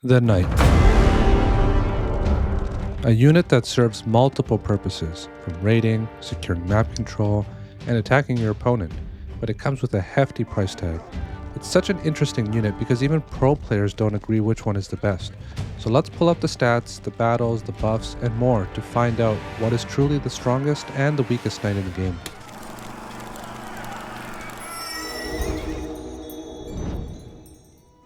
The Knight. A unit that serves multiple purposes, from raiding, securing map control, and attacking your opponent, but it comes with a hefty price tag. It's such an interesting unit because even pro players don't agree which one is the best. So let's pull up the stats, the battles, the buffs, and more to find out what is truly the strongest and the weakest knight in the game.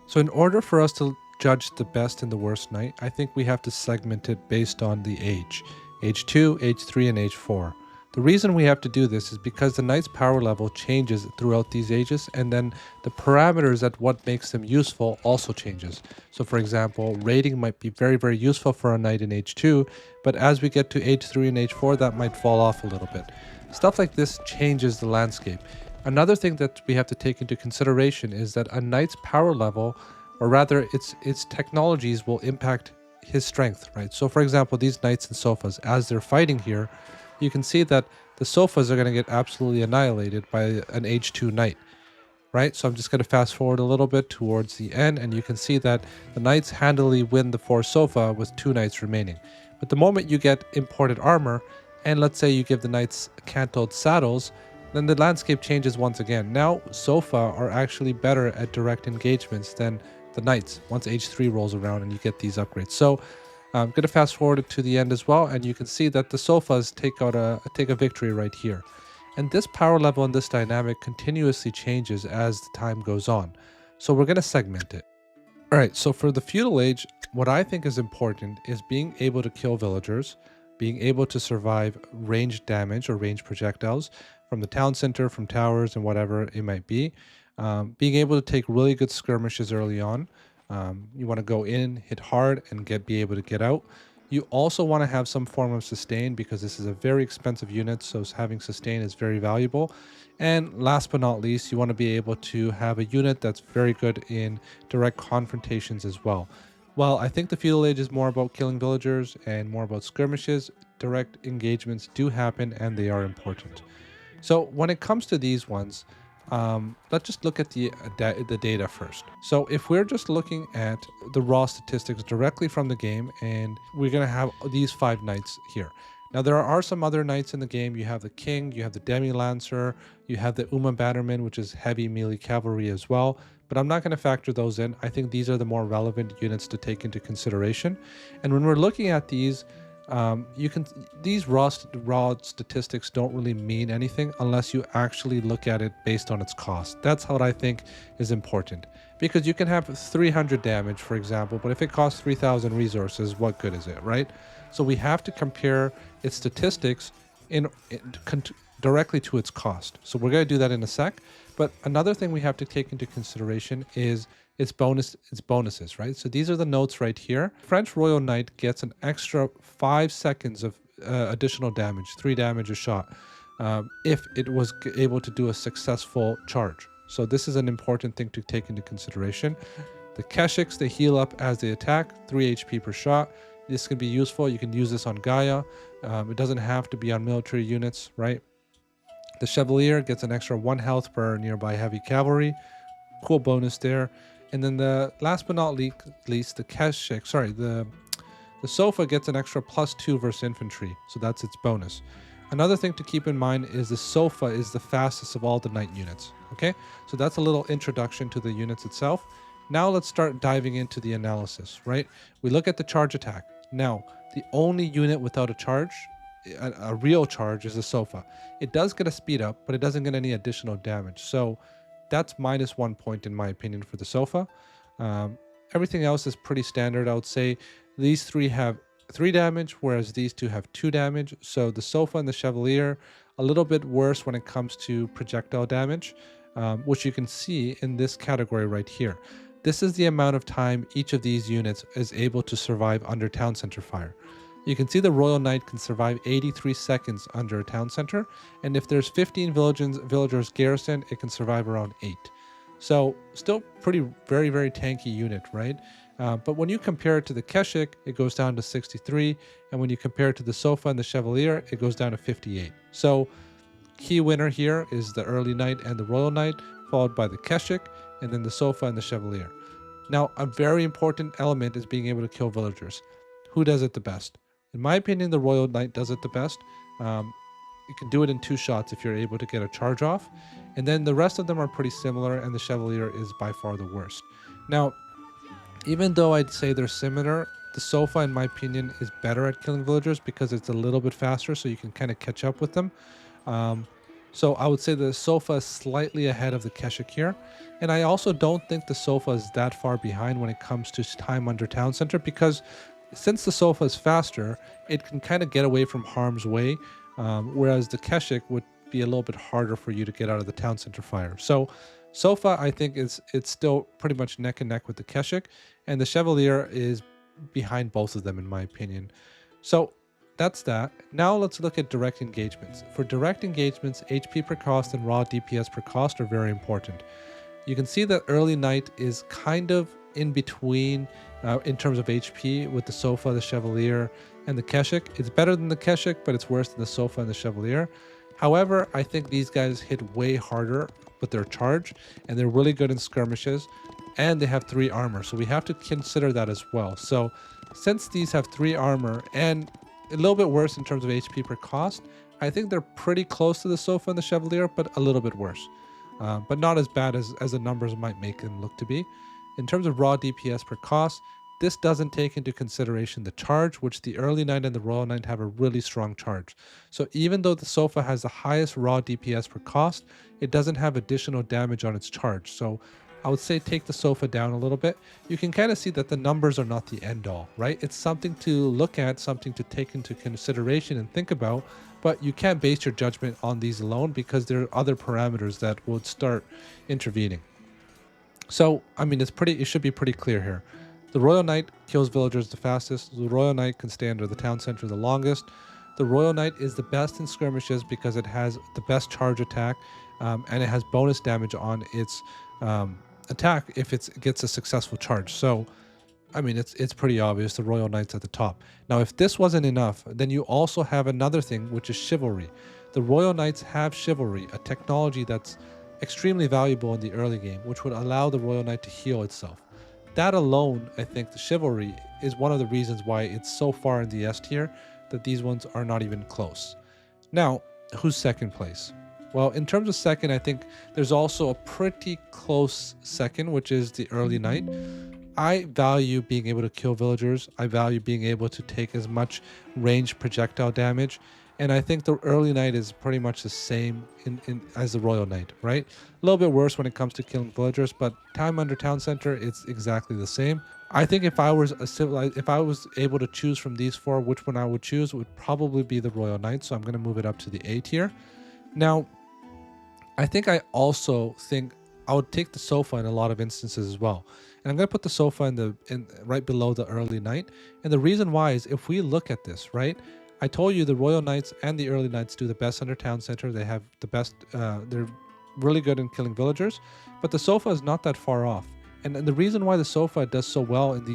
So in order for us to judge the best and the worst knight, I think we have to segment it based on the age. Age 2, Age 3, and Age 4. The reason we have to do this is because the knight's power level changes throughout these ages, and then the parameters at what makes them useful also changes. So for example, raiding might be very useful for a knight in Age 2, but as we get to Age 3 and Age 4, that might fall off a little bit. Stuff like this changes the landscape. Another thing that we have to take into consideration is that a knight's power level, or rather its technologies, will impact his strength, right? So for example, these knights and sofas, as they're fighting here, you can see that the sofas are going to get absolutely annihilated by an Age 2 knight, right? So I'm just going to fast forward a little bit towards the end, and you can see that the knights handily win the 4 sofa with 2 knights remaining. But the moment you get imported armor, and let's say you give the knights cantled saddles, then the landscape changes once again. Now sofa are actually better at direct engagements than the knights once Age 3 rolls around and you get these upgrades. So I'm going to fast forward it to the end as well, and you can see that the sofas take a victory right here. And this power level and this dynamic continuously changes as the time goes on. So we're going to segment it. Alright, so for the feudal age, what I think is important is being able to kill villagers, being able to survive ranged damage or ranged projectiles from the town center, from towers, and whatever it might be. Being able to take really good skirmishes early on. You want to go in, hit hard, and be able to get out. You also want to have some form of sustain because this is a very expensive unit, so having sustain is very valuable. And last but not least, you want to be able to have a unit that's very good in direct confrontations as well. While I think the feudal age is more about killing villagers and more about skirmishes, direct engagements do happen and they are important. So when it comes to these ones, let's just look at the data first. So if we're just looking at the raw statistics directly from the game, and we're going to have these 5 knights here. Now there are some other knights in the game. You have the king, you have the demi-lancer, you have the Uma bannerman, which is heavy melee cavalry as well, but I'm not going to factor those in. I think these are the more relevant units to take into consideration. And when we're looking at these, these raw statistics don't really mean anything unless you actually look at it based on its cost. That's what I think is important, because you can have 300 damage, for example, but if it costs 3,000 resources, what good is it, right? So we have to compare its statistics directly to its cost. So we're going to do that in a sec. But another thing we have to take into consideration is its bonuses, right? So these are the notes right here. French Royal Knight gets an extra 5 seconds of additional damage, 3 damage a shot, if it was able to do a successful charge. So this is an important thing to take into consideration. The Keshiks, they heal up as they attack, 3 HP per shot. This can be useful. You can use this on Gaia. It doesn't have to be on military units, right? The Chevalier gets an extra 1 health per nearby heavy cavalry. Cool bonus there. And then the last but not least, the Keshik, the Sofa gets an extra +2 versus infantry. So that's its bonus. Another thing to keep in mind is the Sofa is the fastest of all the knight units. Okay, so that's a little introduction to the units itself. Now let's start diving into the analysis, right? We look at the charge attack. Now, the only unit without a charge, a real charge, is the Sofa. It does get a speed up, but it doesn't get any additional damage. So that's -1 point in my opinion for the Sofa. Everything else is pretty standard. I would say these 3 have 3 damage, whereas these 2 have 2 damage. So the Sofa and the Chevalier, a little bit worse when it comes to projectile damage, which you can see in this category right here. This is the amount of time each of these units is able to survive under town center fire. You can see the Royal Knight can survive 83 seconds under a town center, and if there's 15 villagers garrisoned, it can survive around 8. So still very tanky unit, right? But when you compare it to the Keshik, it goes down to 63, and when you compare it to the Sofa and the Chevalier, it goes down to 58. So key winner here is the early Knight and the Royal Knight, followed by the Keshik, and then the Sofa and the Chevalier. Now, a very important element is being able to kill villagers. Who does it the best? In my opinion, the Royal Knight does it the best. Um, you can do it in 2 shots if you're able to get a charge off. And then the rest of them are pretty similar, and the Chevalier is by far the worst. Now, even though I'd say they're similar, the Sofa, in my opinion, is better at killing villagers because it's a little bit faster, so you can kind of catch up with them. Um, so I would say the Sofa is slightly ahead of the Keshik here. And I also don't think the Sofa is that far behind when it comes to time under town center, because since the Sofa is faster, it can kind of get away from harm's way, whereas the Keshik would be a little bit harder for you to get out of the town center fire. So Sofa, I think, it's still pretty much neck and neck with the Keshik, and the Chevalier is behind both of them in my opinion. So that's that. Now let's look at direct engagements. For direct engagements, HP per cost and raw DPS per cost are very important. You can see that early Knight is kind of in between in terms of HP with the Sofa, the Chevalier, and the Keshik. It's better than the Keshik, but it's worse than the Sofa and the Chevalier. However, I think these guys hit way harder with their charge, and they're really good in skirmishes, and they have 3 armor, so we have to consider that as well. So since these have 3 armor and a little bit worse in terms of HP per cost, I think they're pretty close to the Sofa and the Chevalier, but a little bit worse. But not as bad as the numbers might make them look to be. In terms of raw DPS per cost, this doesn't take into consideration the charge, which the early Knight and the Royal Knight have a really strong charge. So even though the Sofa has the highest raw DPS per cost, it doesn't have additional damage on its charge. So I would say take the Sofa down a little bit. You can kind of see that the numbers are not the end all, right? It's something to look at, something to take into consideration and think about, but you can't base your judgment on these alone because there are other parameters that would start intervening. So, I mean, it should be pretty clear here. The Royal Knight kills villagers the fastest. The Royal Knight can stay under the town center the longest. The Royal Knight is the best in skirmishes because it has the best charge attack, and it has bonus damage on its attack if it gets a successful charge. So, I mean, it's pretty obvious the Royal Knight's at the top. Now, if this wasn't enough, then you also have another thing, which is chivalry. The Royal Knights have chivalry, a technology that's extremely valuable in the early game, which would allow the Royal Knight to heal itself. That alone, I think the chivalry is one of the reasons why it's so far in the S tier that these ones are not even close. Now, who's second place? Well, in terms of second, I think there's also a pretty close second, which is the early Knight. I value being able to kill villagers. I value being able to take as much range projectile damage. And I think the early Knight is pretty much the same as the Royal Knight, right? A little bit worse when it comes to killing villagers, but time under town center, it's exactly the same. I think if I was able to choose from these 4, which one I would choose would probably be the Royal Knight. So I'm going to move it up to the A tier. Now, I also think I would take the Sofa in a lot of instances as well. And I'm going to put the Sofa in right below the early Knight. And the reason why is if we look at this, right? I told you the Royal Knights and the early Knights do the best under town center. They have the best, they're really good in killing villagers, but the Sofa is not that far off. And the reason why the Sofa does so well in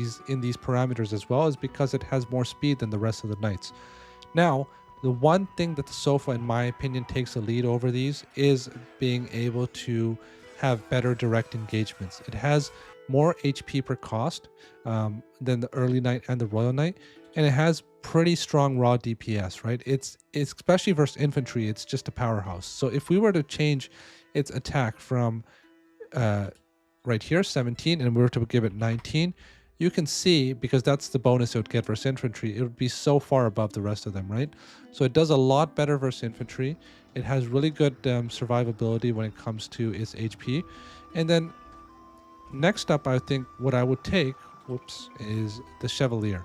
these parameters as well is because it has more speed than the rest of the Knights. Now, the one thing that the Sofa, in my opinion, takes a lead over these is being able to have better direct engagements. It has more HP per cost than the early Knight and the Royal Knight, and it has pretty strong raw DPS, right? It's especially versus infantry, it's just a powerhouse. So if we were to change its attack from right here, 17, and we were to give it 19, you can see, because that's the bonus it would get versus infantry, it would be so far above the rest of them, right? So it does a lot better versus infantry. It has really good survivability when it comes to its HP. And then next up, I think what I would take, is the Chevalier.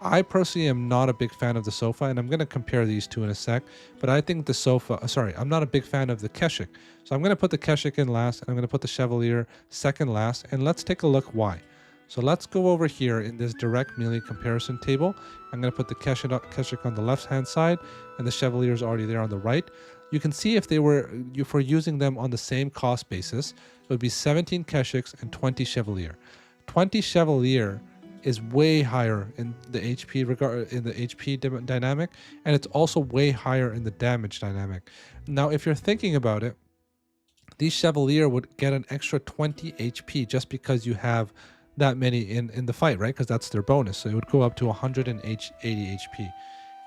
I personally am not a big fan of the Sofa, and I'm going to compare these two in a sec, but I think the Sofa, I'm not a big fan of the Keshik. So I'm going to put the Keshik in last, and I'm going to put the Chevalier second last, and let's take a look why. So let's go over here in this direct melee comparison table. I'm going to put the Keshik on the left-hand side, and the Chevalier is already there on the right. You can see if we're using them on the same cost basis, it would be 17 Keshiks and 20 Chevalier. 20 Chevalier is way higher in the HP dynamic, and it's also way higher in the damage dynamic. Now, if you're thinking about it, these Chevalier would get an extra 20 HP just because you have that many in the fight, right? Because that's their bonus. So it would go up to 180 HP.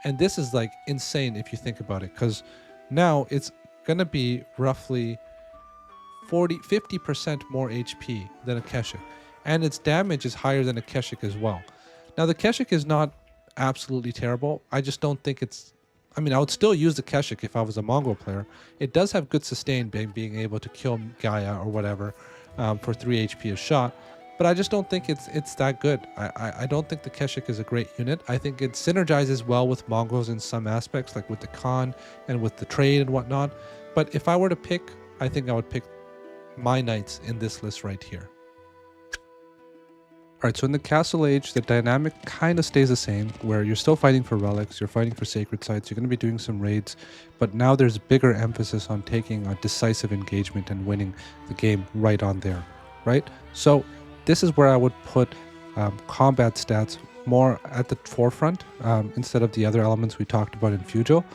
And this is like insane if you think about it, because now it's going to be roughly 50% more HP than a Keshik. And its damage is higher than a Keshik as well. Now the Keshik is not absolutely terrible. I just don't think it's... I mean, I would still use the Keshik if I was a Mongol player. It does have good sustain, being able to kill Gaia or whatever for 3 HP a shot. But I just don't think it's that good. I don't think the Keshik is a great unit. I think it synergizes well with Mongols in some aspects, like with the Khan and with the trade and whatnot. But if I were to pick, I think I would pick my knights in this list right here. Alright, so in the Castle Age, the dynamic kind of stays the same, where you're still fighting for relics, you're fighting for sacred sites, you're going to be doing some raids, but now there's bigger emphasis on taking a decisive engagement and winning the game right on there, right? So this is where I would put combat stats more at the forefront instead of the other elements we talked about in Feudal.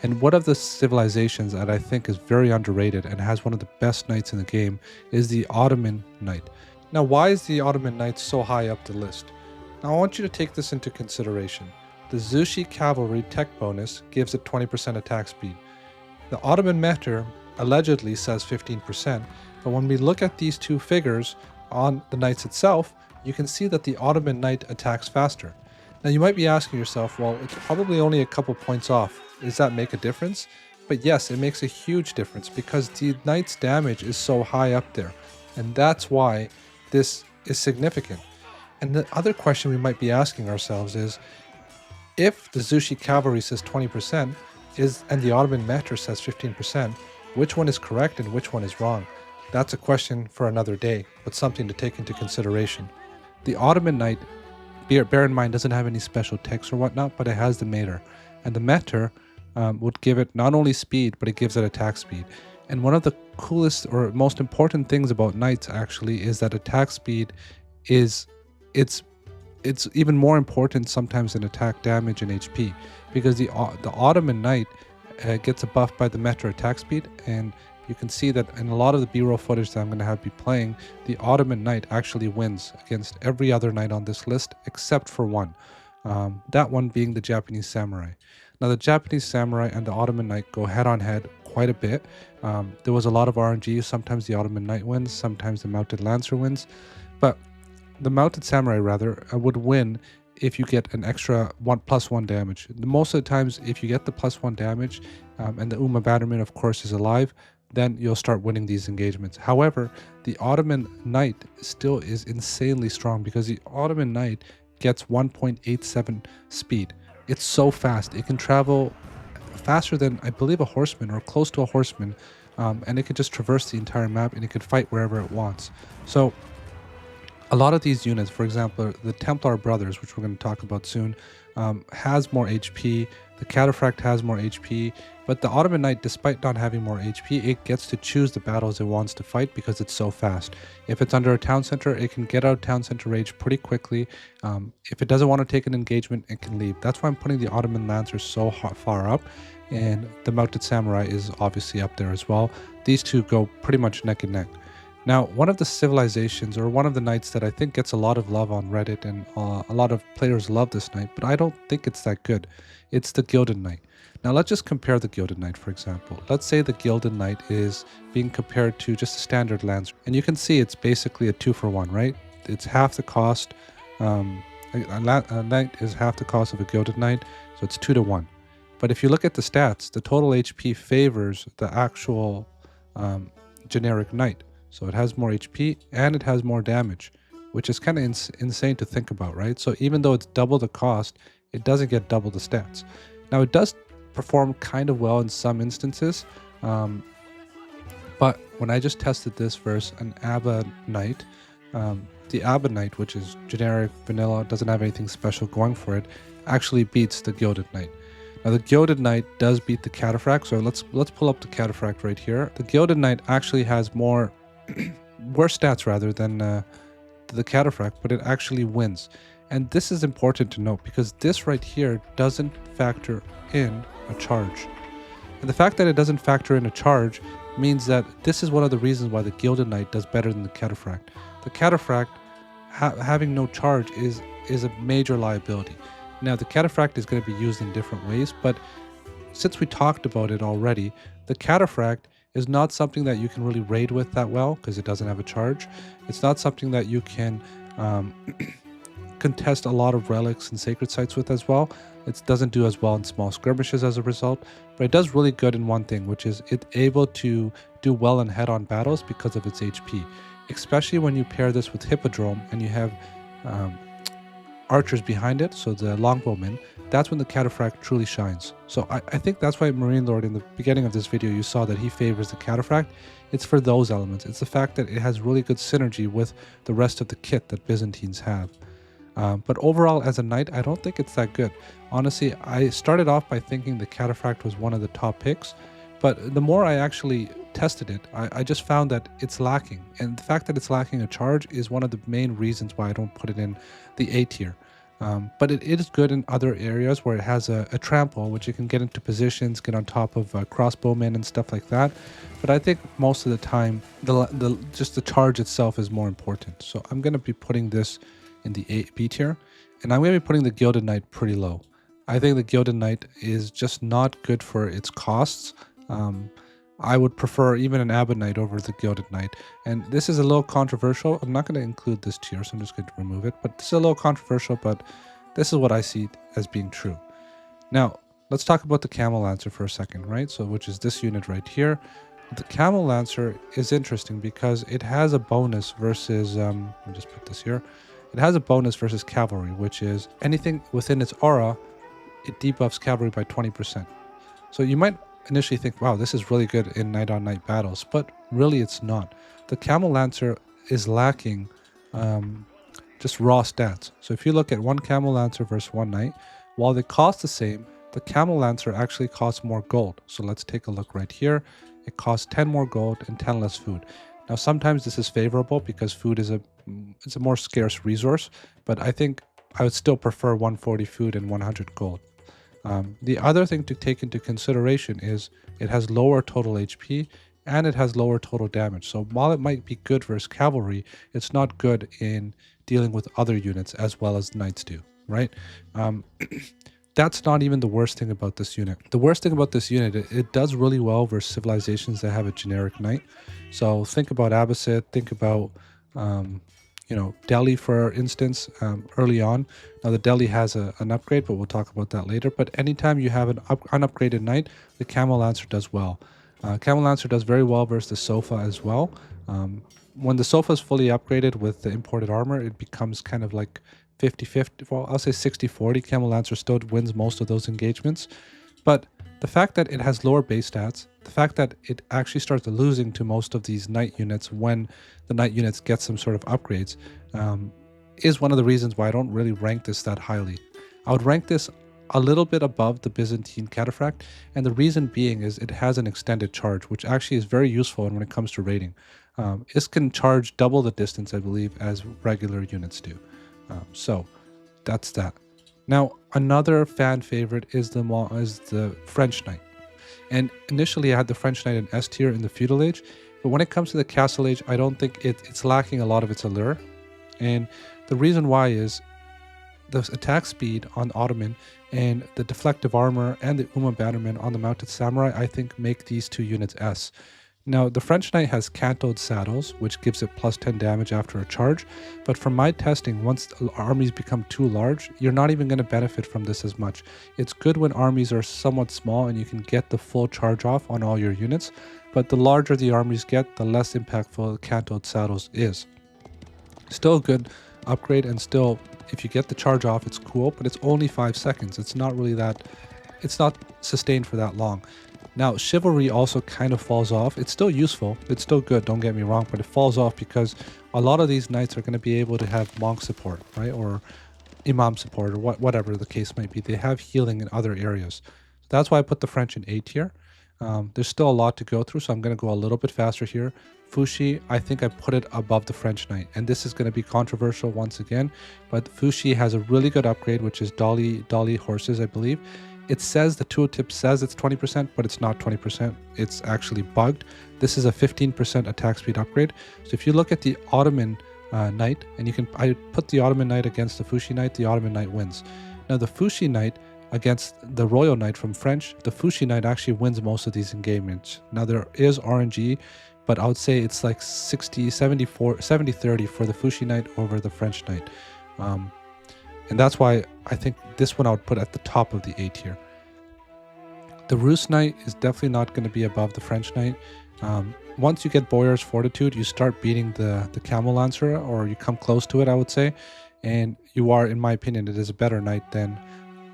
And one of the civilizations that I think is very underrated and has one of the best knights in the game is the Ottoman Knight. Now, why is the Ottoman Knight so high up the list? Now, I want you to take this into consideration. The Zushi Cavalry tech bonus gives it 20% attack speed. The Ottoman meter allegedly says 15%, but when we look at these two figures on the knights itself, you can see that the Ottoman Knight attacks faster. Now, you might be asking yourself, well, it's probably only a couple points off. Does that make a difference? But yes, it makes a huge difference because the knight's damage is so high up there, and that's why this is significant. And the other question we might be asking ourselves is, if the Zushi Cavalry says 20% and the Ottoman meter says 15%, which one is correct and which one is wrong? That's a question for another day, but something to take into consideration. The Ottoman Knight, bear in mind, doesn't have any special text or whatnot, but it has the meter. And the meter would give it not only speed, but it gives it attack speed. And one of the coolest or most important things about knights actually is that attack speed is it's even more important sometimes than attack damage and HP, because the Ottoman Knight gets a buff by the meter attack speed, and you can see that in a lot of the B-roll footage that I'm going to have be playing, the Ottoman Knight actually wins against every other knight on this list except for one. That one being the Japanese Samurai. Now the Japanese Samurai and the Ottoman Knight go head on head quite a bit. There was a lot of RNG. Sometimes the Ottoman Knight wins, sometimes the Mounted Lancer wins, but the Mounted Samurai rather would win if you get an extra +1 damage. Most of the times, if you get the +1 damage and the Uma Batterman of course is alive, then you'll start winning these engagements. However, the Ottoman Knight still is insanely strong because the Ottoman Knight gets 1.87 speed. It's so fast. It can travel faster than, I believe, a horseman or close to a horseman, and it can just traverse the entire map and it can fight wherever it wants. So a lot of these units, for example, the Templar Brothers, which we're going to talk about soon, has more HP. The Cataphract has more HP, but the Ottoman Knight, despite not having more HP, it gets to choose the battles it wants to fight because it's so fast. If it's under a town center, it can get out of town center rage pretty quickly. If it doesn't want to take an engagement, it can leave. That's why I'm putting the Ottoman Lancers so far up, and the Mounted Samurai is obviously up there as well. These two go pretty much neck and neck. Now, one of the civilizations, or one of the knights that I think gets a lot of love on Reddit, and a lot of players love this knight, but I don't think it's that good. It's the Gilded Knight. Now, let's just compare the Gilded Knight, for example. Let's say the Gilded Knight is being compared to just a standard Lancer, and you can see it's basically a 2-for-1, right? It's half the cost. A knight is half the cost of a Gilded Knight, so it's 2-to-1. But if you look at the stats, the total HP favors the actual generic knight. So it has more HP and it has more damage, which is kind of insane to think about, right? So even though it's double the cost, it doesn't get double the stats. Now it does perform kind of well in some instances, but when I just tested this versus an Abba Knight, the Abba Knight, which is generic, vanilla, doesn't have anything special going for it, actually beats the Gilded Knight. Now the Gilded Knight does beat the Cataphract, so let's pull up the Cataphract right here. The Gilded Knight actually has more worse stats rather than the Cataphract, but it actually wins. And this is important to note because this right here doesn't factor in a charge. And the fact that it doesn't factor in a charge means that this is one of the reasons why the Gilded Knight does better than the Cataphract. The Cataphract having no charge is a major liability. Now the cataphract is going to be used in different ways, but since we talked about it already, the cataphract is not something that you can really raid with that well because it doesn't have a charge. It's not something that you can contest a lot of relics and sacred sites with as well. It doesn't do as well in small skirmishes as a result, but it does really good in one thing, which is it's able to do well in head-on battles because of its HP, especially when you pair this with Hippodrome and you have archers behind it, so the longbowmen. That's when the cataphract truly shines. So I think that's why Marine Lord, in the beginning of this video, you saw that he favors the cataphract. It's for those elements. It's the fact that it has really good synergy with the rest of the kit that Byzantines have. But overall, as a knight, I don't think it's that good. Honestly, I started off by thinking the cataphract was one of the top picks, but the more I actually tested it, I just found that it's lacking. And the fact that it's lacking a charge is one of the main reasons why I don't put it in the A tier. But it is good in other areas where it has a trample, which you can get into positions, get on top of crossbowmen and stuff like that. But I think most of the time, just the charge itself is more important. So I'm going to be putting this in the B tier, and I'm going to be putting the Gilded Knight pretty low. I think the Gilded Knight is just not good for its costs. I would prefer even an Abbot Knight over the Gilded Knight. And this is a little controversial. I'm not going to include this tier, so I'm just going to remove it. But this is a little controversial, but this is what I see as being true. Now, let's talk about the Camel Lancer for a second, right? So, which is this unit right here. The Camel Lancer is interesting because it has a bonus versus, let me just put this here. It has a bonus versus cavalry, which is anything within its aura, it debuffs cavalry by 20%. So you might initially think, wow, this is really good in knight-on-knight battles, but really it's not. The Camel Lancer is lacking just raw stats. So if you look at one Camel Lancer versus one knight, while they cost the same, the Camel Lancer actually costs more gold. So let's take a look right here. It costs 10 more gold and 10 less food. Now sometimes this is favorable because food is it's a more scarce resource, but I think I would still prefer 140 food and 100 gold. The other thing to take into consideration is it has lower total HP and it has lower total damage. So while it might be good versus cavalry, it's not good in dealing with other units as well as knights do, right? That's not even the worst thing about this unit. The worst thing about this unit, it does really well versus civilizations that have a generic knight. So think about Abbasid, think about Delhi, for instance, early on. Now the Delhi has an upgrade, but we'll talk about that later. But anytime you have an unupgraded knight, the Camel Lancer does well. Camel Lancer does very well versus the Sofa as well. When the Sofa is fully upgraded with the imported armor, it becomes kind of like 50-50. Well, I'll say 60-40. Camel Lancer still wins most of those engagements. But the fact that it has lower base stats, the fact that it actually starts losing to most of these knight units when the knight units get some sort of upgrades, is one of the reasons why I don't really rank this that highly. I would rank this a little bit above the Byzantine Cataphract, and the reason being is it has an extended charge, which actually is very useful when it comes to raiding. This can charge double the distance, I believe, as regular units do. So that's that. Now, another fan favorite is the French Knight. And initially I had the French Knight in S tier in the Feudal Age, but when it comes to the Castle Age, I don't think it's lacking a lot of its allure. And the reason why is the attack speed on Ottoman and the deflective armor and the Uma Bannerman on the Mounted Samurai, I think, make these two units S. Now, the French Knight has cantoed saddles, which gives it plus 10 damage after a charge, but from my testing, once armies become too large, you're not even going to benefit from this as much. It's good when armies are somewhat small and you can get the full charge off on all your units, but the larger the armies get, the less impactful cantoed saddles is. Still a good upgrade, and still, if you get the charge off, it's cool, but it's only 5 seconds. It's not really it's not sustained for that long. Now, Chivalry also kind of falls off. It's still useful. It's still good, don't get me wrong, but it falls off because a lot of these knights are going to be able to have monk support, right? Or imam support, or whatever the case might be. They have healing in other areas. So that's why I put the French in A tier. There's still a lot to go through, so I'm going to go a little bit faster here. Fushi, I think I put it above the French Knight, and this is going to be controversial once again, but Fushi has a really good upgrade, which is Dolly horses, I believe. It says, the tooltip says it's 20%, but it's not 20%. It's actually bugged. This is a 15% attack speed upgrade. So if you look at the Ottoman knight, and I put the Ottoman knight against the Fushi knight. The Ottoman knight wins. Now the Fushi knight against the royal knight from French, the Fushi knight actually wins most of these engagements. Now there is RNG, but I would say it's like 70-30 for the Fushi knight over the French knight. And that's why I think this one I would put at the top of the A tier. The Rus knight is definitely not going to be above the French knight. Once you get Boyar's Fortitude, you start beating the Camel Lancer, or you come close to it, I would say. And you are, in my opinion, it is a better knight than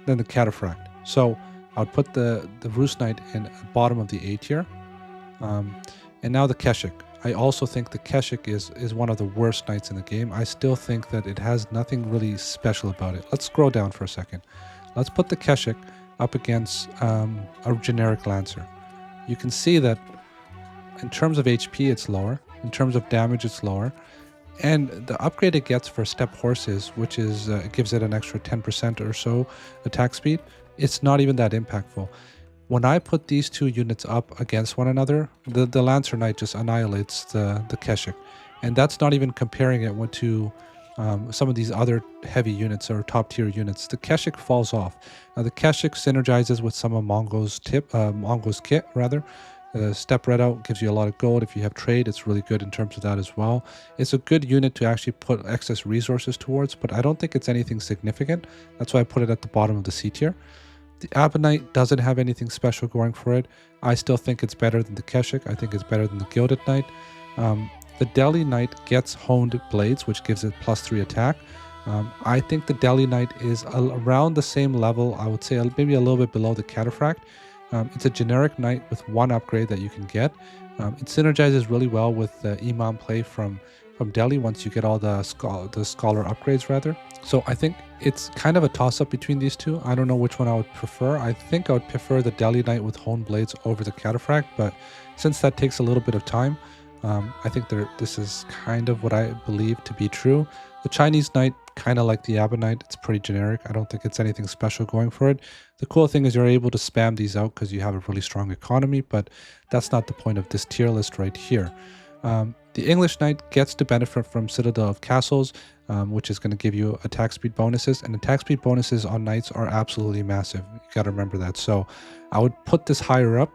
the Cataphract. So I would put the Rus knight in the bottom of the A tier. And now the Keshik. I also think the Keshik is one of the worst knights in the game. I still think that it has nothing really special about it. Let's scroll down for a second. Let's put the Keshik up against a generic Lancer. You can see that in terms of HP it's lower, in terms of damage it's lower, and the upgrade it gets for step horses, which is it gives it an extra 10% or so attack speed, it's not even that impactful. When I put these two units up against one another, the Lancer Knight just annihilates the Keshik, and that's not even comparing it to some of these other heavy units or top tier units. The Keshik falls off. Now the Keshik synergizes with some of Mongo's kit rather. Step Redout gives you a lot of gold. If you have trade, it's really good in terms of that as well. It's a good unit to actually put excess resources towards, but I don't think it's anything significant. That's why I put it at the bottom of the C tier. The Ammonite doesn't have anything special going for it. I still think it's better than the Keshik. I think it's better than the Gilded Knight. The Delhi Knight gets honed blades, which gives it +3 attack. I think the Delhi Knight is around the same level. I would say maybe a little bit below the Cataphract. It's a generic knight with one upgrade that you can get. It synergizes really well with the Imam play from Delhi once you get all the scholar upgrades rather. So I think it's kind of a toss-up between these two. I don't know which one I would prefer. I think I would prefer the Delhi Knight with honed blades over the Cataphract, but since that takes a little bit of time, I think this is kind of what I believe to be true. The Chinese Knight, kind of like the Ammonite, it's pretty generic. I don't think it's anything special going for it. The cool thing is you're able to spam these out because you have a really strong economy, but that's not the point of this tier list right here. The English Knight gets to benefit from Citadel of Castles, which is going to give you attack speed bonuses, and attack speed bonuses on knights are absolutely massive. You got to remember that. So I would put this higher up.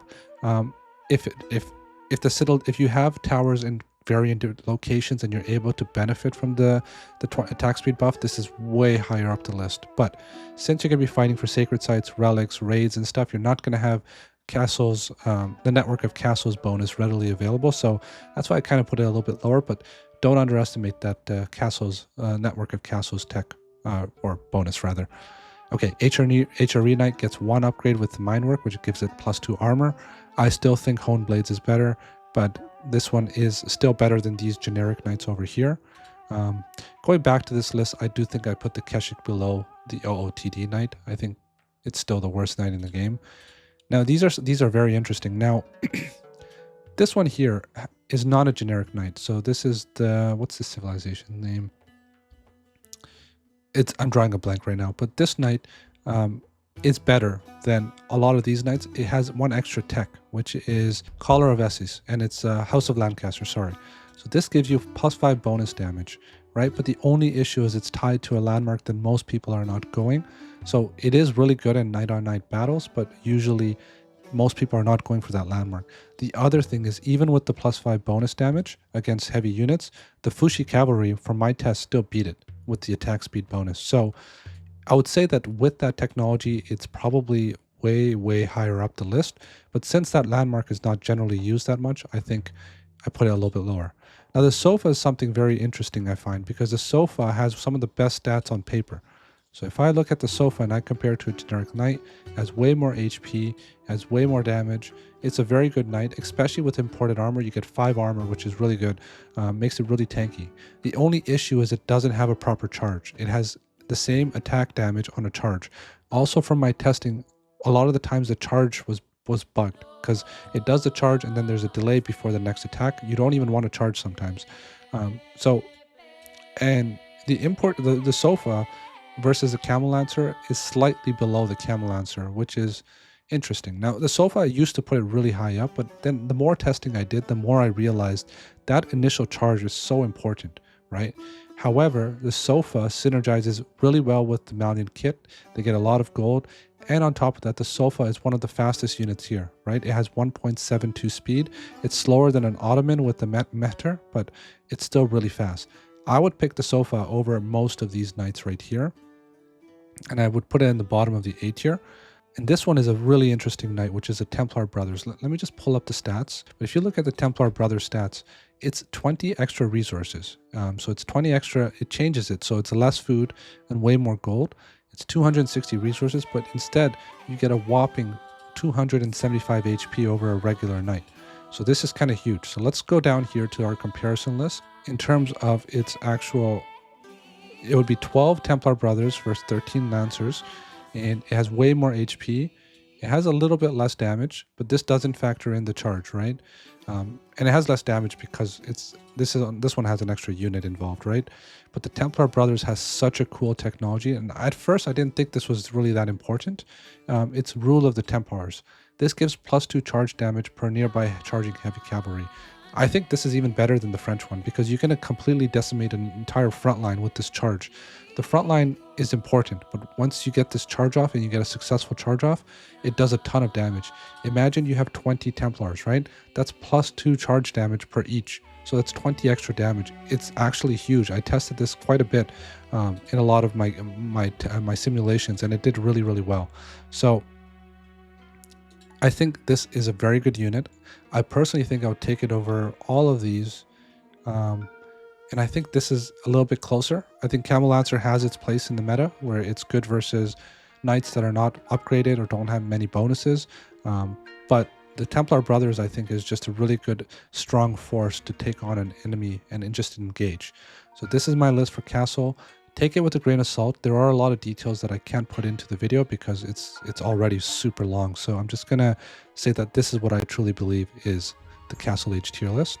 If you have towers in variant locations and you're able to benefit from the attack speed buff, this is way higher up the list. But since you're going to be fighting for sacred sites, relics, raids and stuff, you're not going to have castles, the network of castles bonus readily available. So that's why I kind of put it a little bit lower, but don't underestimate that castles network of castles tech or bonus rather. Okay, HRE Knight gets one upgrade with the mine work, which gives it +2 armor. I still think Honed Blades is better, but this one is still better than these generic knights over here. Going back to this list, I do think I put the Keshik below the OOTD Knight. I think it's still the worst knight in the game. Now these are very interesting. Now this one here is not a generic knight. So this is the, what's the civilization name? I'm drawing a blank right now, but this knight is better than a lot of these knights. It has one extra tech, which is Collar of Esses, and it's House of Lancaster, sorry. So this gives you +5 bonus damage, right? But the only issue is it's tied to a landmark that most people are not going. So it is really good in knight-on-knight battles, but usually most people are not going for that landmark. The other thing is, even with the +5 bonus damage against heavy units, the Fushi cavalry from my test still beat it with the attack speed bonus. So I would say that with that technology, it's probably way higher up the list. But since that landmark is not generally used that much, I think I put it a little bit lower. Now the Sofa is something very interesting I find, because the Sofa has some of the best stats on paper. So if I look at the Sofa and I compare it to a generic knight, it has way more HP, has way more damage. It's a very good knight, especially with imported armor. You get 5 armor, which is really good. Makes it really tanky. The only issue is it doesn't have a proper charge. It has the same attack damage on a charge. Also from my testing, a lot of the times the charge was bugged, because it does the charge and then there's a delay before the next attack. You don't even want to charge sometimes. And the Sofa versus the Camel Lancer is slightly below the Camel Lancer, which is interesting. Now the Sofa, I used to put it really high up, but then the more testing I did, the more I realized that initial charge is so important. right? However, the sofa synergizes really well with the Malian kit. They get a lot of gold. And on top of that, the sofa is one of the fastest units here, right? It has 1.72 speed. It's slower than an Ottoman with the meter, but it's still really fast. I would pick the sofa over most of these knights right here. And I would put it in the bottom of the A tier. And this one is a really interesting knight, which is a Templar Brothers. Let me just pull up the stats. But if you look at the Templar Brothers stats, it's 20 extra resources. So it's 20 extra, it changes it. So it's less food and way more gold. It's 260 resources, but instead you get a whopping 275 HP over a regular knight. So this is kind of huge. So let's go down here to our comparison list. In terms of its actual, it would be 12 Templar Brothers versus 13 Lancers. And it has way more HP. It has a little bit less damage, but this doesn't factor in the charge, right? And it has less damage because this one has an extra unit involved, right? But the Templar Brothers has such a cool technology, and at first I didn't think this was really that important. It's Rule of the Templars. This gives +2 charge damage per nearby charging heavy cavalry. I think this is even better than the French one because you're going to completely decimate an entire front line with this charge. The front line is important, but once you get this charge off and you get a successful charge off, it does a ton of damage. Imagine you have 20 Templars, right? That's +2 charge damage per each. So that's 20 extra damage. It's actually huge. I tested this quite a bit in a lot of my simulations, and it did really, really well. So I think this is a very good unit. I personally think I would take it over all of these. And I think this is a little bit closer. I think Camel Lancer has its place in the meta where it's good versus knights that are not upgraded or don't have many bonuses. But the Templar Brothers, I think, is just a really good, strong force to take on an enemy and just engage. So this is my list for Castle. Take it with a grain of salt. There are a lot of details that I can't put into the video because it's already super long. So I'm just going to say that this is what I truly believe is the Castle Age tier list.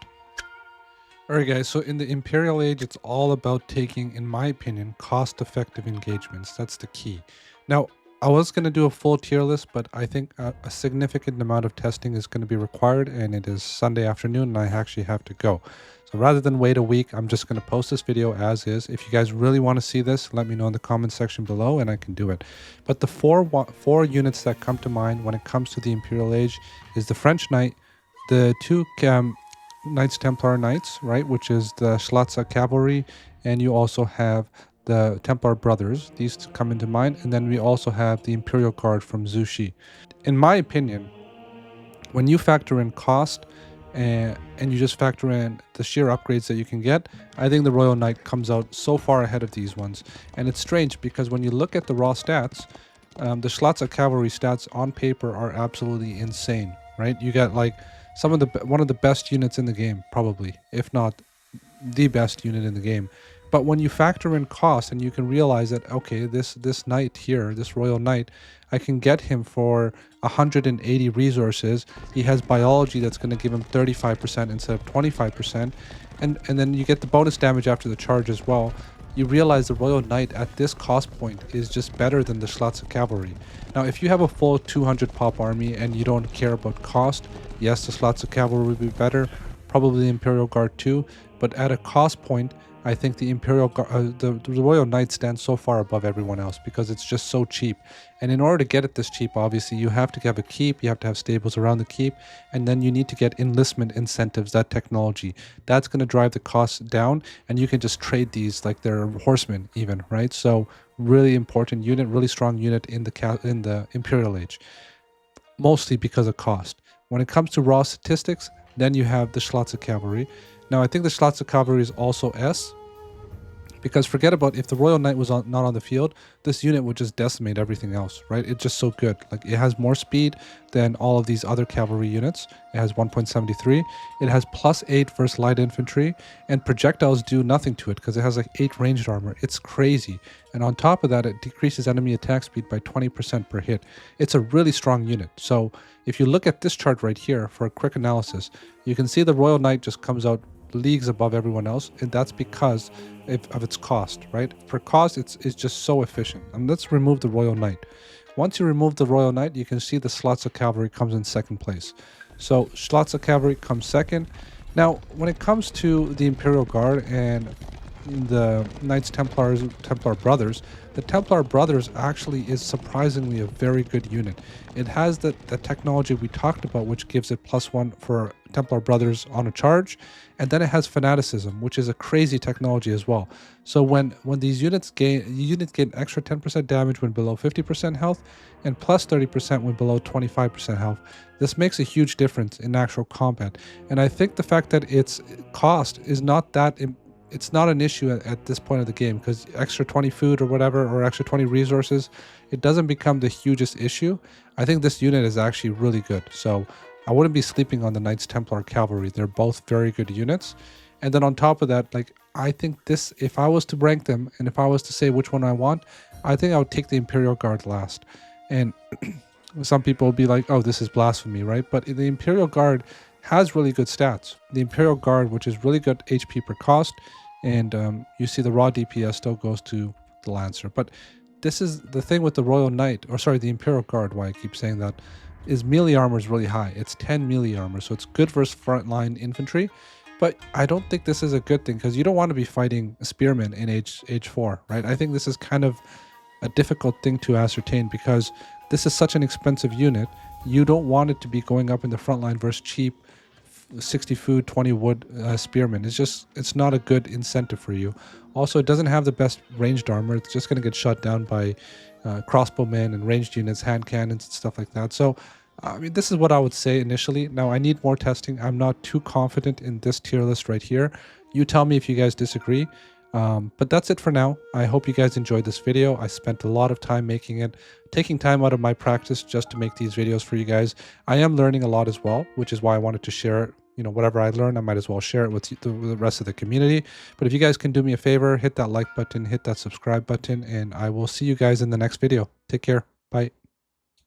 Alright guys, so in the Imperial Age, it's all about taking, in my opinion, cost-effective engagements. That's the key. Now, I was going to do a full tier list, but I think a significant amount of testing is going to be required, and it is Sunday afternoon, and I actually have to go. So rather than wait a week, I'm just going to post this video as is. If you guys really want to see this, let me know in the comment section below, and I can do it. But the four units that come to mind when it comes to the Imperial Age is the French Knight, the two Knights Templar Knights, right, which is the Schlatza Cavalry, and you also have the Templar Brothers. These come into mind, and then we also have the Imperial Guard from Zushi. In my opinion, when you factor in cost and you just factor in the sheer upgrades that you can get, I think the Royal Knight comes out so far ahead of these ones. And it's strange because when you look at the raw stats, the Schlatza Cavalry stats on paper are absolutely insane, right? You got like one of the best units in the game, probably, if not the best unit in the game. But when you factor in cost and you can realize that, okay, this knight here, this Royal Knight, I can get him for 180 resources. He has biology that's going to give him 35% instead of 25%. And then you get the bonus damage after the charge as well. You realize the Royal Knight at this cost point is just better than the Schlatza Cavalry. Now, if you have a full 200 pop army and you don't care about cost, yes, the Schlatza Cavalry would be better, probably the Imperial Guard too, but at a cost point, I think the the Royal Knight stands so far above everyone else because it's just so cheap. And in order to get it this cheap, obviously, you have to have a keep, you have to have stables around the keep, and then you need to get enlistment incentives, that technology. That's going to drive the costs down, and you can just trade these like they're horsemen even, right? So really important unit, really strong unit in the Imperial Age, mostly because of cost. When it comes to raw statistics, then you have the Schlatza Cavalry. Now, I think the Schlatza Cavalry is also S, because forget about if the Royal Knight was not on the field, this unit would just decimate everything else, right? It's just so good. Like, it has more speed than all of these other cavalry units. It has 1.73. It has +8 versus light infantry, and projectiles do nothing to it because it has like 8 ranged armor. It's crazy. And on top of that, it decreases enemy attack speed by 20% per hit. It's a really strong unit. So if you look at this chart right here for a quick analysis, you can see the Royal Knight just comes out leagues above everyone else, and that's because of its cost, right? For cost, it's just so efficient. And let's remove the Royal Knight. Once you remove the Royal Knight, you can see the Schlatza Cavalry comes in second place. So Schlatza Cavalry comes second. Now, when it comes to the Imperial Guard and the Knights Templar Brothers, the Templar Brothers actually is surprisingly a very good unit. It has the technology we talked about, which gives it +1 for Templar Brothers on a charge, and then it has Fanaticism, which is a crazy technology as well. So when these units gain extra 10% damage when below 50% health, and plus 30% when below 25% health. This makes a huge difference in actual combat, and I think the fact that its cost is not that it's not an issue at this point of the game, because extra 20 food or whatever, or extra 20 resources, it doesn't become the hugest issue. I think this unit is actually really good, so I wouldn't be sleeping on the Knights Templar Cavalry. They're both very good units. And then on top of that, like, I think this, if I was to rank them and if I was to say which one I want, I think I would take the Imperial Guard last. And some people will be like, oh, this is blasphemy, right? But the Imperial Guard has really good stats. The Imperial Guard, which is really good HP per cost, and you see the raw DPS still goes to the Lancer. But this is the thing with the Royal Knight, or sorry, the Imperial Guard, why I keep saying that, is melee armor is really high. It's 10 melee armor, so it's good versus frontline infantry. But I don't think this is a good thing, because you don't want to be fighting spearmen in age 4, right? I think this is kind of a difficult thing to ascertain, because this is such an expensive unit. You don't want it to be going up in the front line versus cheap 60 food 20 wood spearmen. It's not a good incentive for you. Also, it doesn't have the best ranged armor. It's just going to get shot down by crossbowmen and ranged units, hand cannons and stuff like that. So I mean, this is what I would say initially. Now, I need more testing. I'm not too confident in this tier list right here. You tell me if you guys disagree. But that's it for now. I hope you guys enjoyed this video. I spent a lot of time making it, taking time out of my practice just to make these videos for you guys. I am learning a lot as well, which is why I wanted to share it. You know, whatever I learn, I might as well share it with the rest of the community. But if you guys can do me a favor, hit that like button, hit that subscribe button, and I will see you guys in the next video. Take care. Bye.